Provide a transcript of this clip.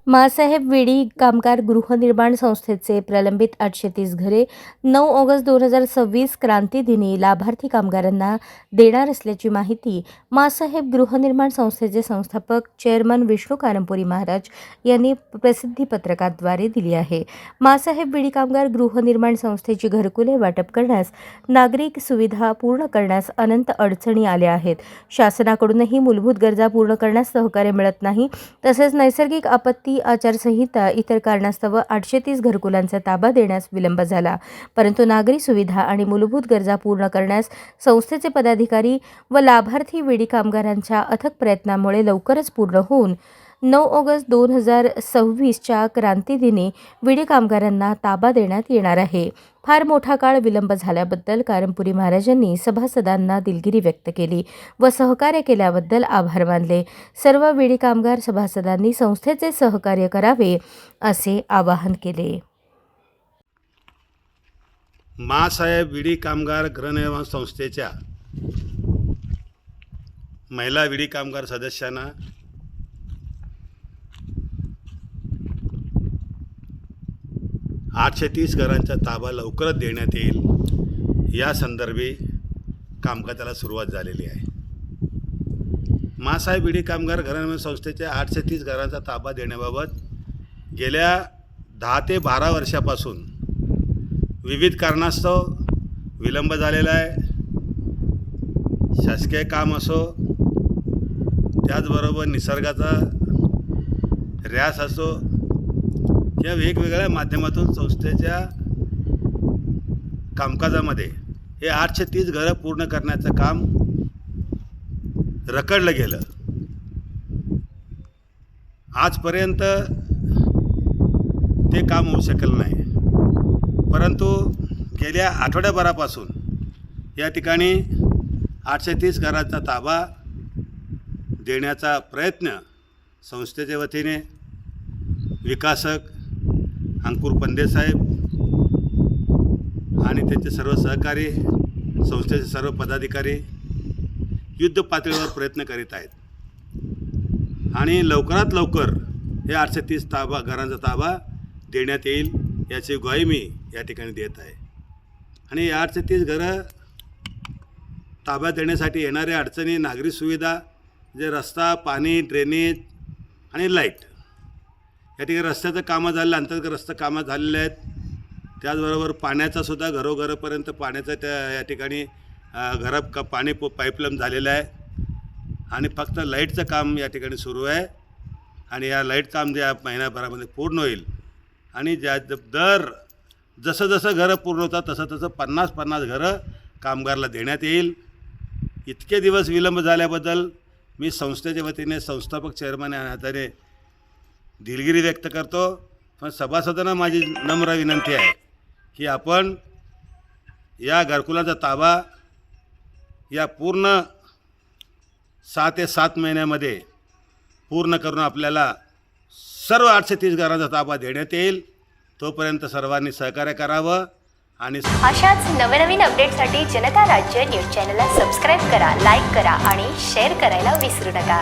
माँसाहेब विडी कामगार गृहनिर्माण संस्थेचे प्रलंबित 830 घरे 9 ऑगस्ट 2026 क्रांतीदिनी लाभार्थी कामगारांना देणार असल्याची माहिती माँसाहेब गृहनिर्माण संस्थेचे संस्थापक चेअरमन विष्णू कारंपुरी महाराज यांनी प्रसिद्धीपत्रकाद्वारे दिली आहे। माँसाहेब विडी कामगार गृहनिर्माण संस्थेची घरकुले वाटप करण्यास, नागरिक सुविधा पूर्ण करण्यास अनंत अडचणी आल्या आहेत। शासनाकडूनही मूलभूत गरजा पूर्ण करण्यास सहकार्य मिळत नाही। तसेच नैसर्गिक आपत्ती आचारसंहिता इतर कारणास्तव 830 घरकुलांचा ताबा देण्यास विलंब झाला, परंतु नागरी सुविधा आणि मूलभूत गरजा पूर्ण करण्यास संस्थेचे पदाधिकारी व लाभार्थी विडी कामगारांच्या अथक प्रयत्नामुळे लवकरच पूर्ण होऊन 9 ऑगस्ट 2026च्या क्रांतीदिनी विडी कामगारांना ताबा देण्यात येणार आहे। फार मोठा काळ विलंब झाल्याबद्दल कारंपुरी महाराजांनी सभासदांना दिलगिरी व्यक्त केली व सहकार्य केल्याबद्दल आभार मानले। सर्व विडी कामगार सभासदांनी संस्थेचे सहकार्य करावे असे आवाहन केले। माँसाहेब विडी कामगार गृहनिर्माण संस्थेच्या महिला विडी कामगार सदस्यांना 830 घरांचा ताबा लवकरच देण्यात येईल या संदर्भी कामकाजाला सुरुवात झालेली आहे। माँसाहेब विडी कामगार गृहनिर्माण संस्थेच्या 830 घरांचा ताबा देण्याबाबत गेल्या 10 ते 12 वर्षापासून विविध कारणास्तव विलंब झालेला आहे। शासकीय काम असो, त्याचबरोबर निसर्गाचा ऱ्यास असो, या वेगवेगळ्या माध्यमातून संस्थेच्या कामकाजामध्ये हे 830 घरं पूर्ण करण्याचं काम रखडलं गेलं। आजपर्यंत ते काम होऊ शकलं नाही, परंतु गेल्या आठवड्याभरापासून या ठिकाणी 830 घरांचा ताबा देण्याचा प्रयत्न संस्थेच्या वतीने विकासक अंकुर पंदे साहेब आणि त्यांचे सर्व सहकारी, संस्थेचे सर्व पदाधिकारी युद्ध पातळीवर प्रयत्न करीत आहेत आणि लवकरात लवकर हे 830 घरांचा ताबा देण्यात येईल याची ग्वाही मी या ठिकाणी देत आहे। आणि या 830 घरं ताब्यात देण्यासाठी येणाऱ्या अडचणी, नागरी सुविधा जे रस्ता, पाणी, ड्रेनेज आणि लाईट, या ठिकाणी रस्त्याचं कामं झालेलं, अंतर्गत रस्ते कामं झालेले आहेत। त्याचबरोबर पाण्याचा सुद्धा घरोघरापर्यंत पाण्याचं या ठिकाणी पाणी पाईपलाईन झालेलं आहे आणि फक्त लाईटचं काम या ठिकाणी सुरू आहे आणि या लाईट काम जे महिन्याभरामध्ये पूर्ण होईल आणि जसं जसं घरं पूर्ण होतात तसं 50 घरं कामगारला देण्यात येईल। इतके दिवस विलंब झाल्याबद्दल मी संस्थेच्या वतीने संस्थापक चेअरमन या नात्याने दिलगिरी व्यक्त करतो। पण सभासदांना माझी नम्र विनंती आहे की आपण या घरकुलाचा ताबा या पूर्ण 6 ते 7 महिन्यामध्ये पूर्ण करून आपल्याला सर्व 830 घरांचा ताबा देण्यात येईल। तोपर्यंत सर्वांनी सहकार्य करावं आणि अशाच नवनवीन अपडेटसाठी जनता राज्य न्यूज चॅनलला सबस्क्राईब करा, लाईक करा आणि शेअर करायला विसरू नका।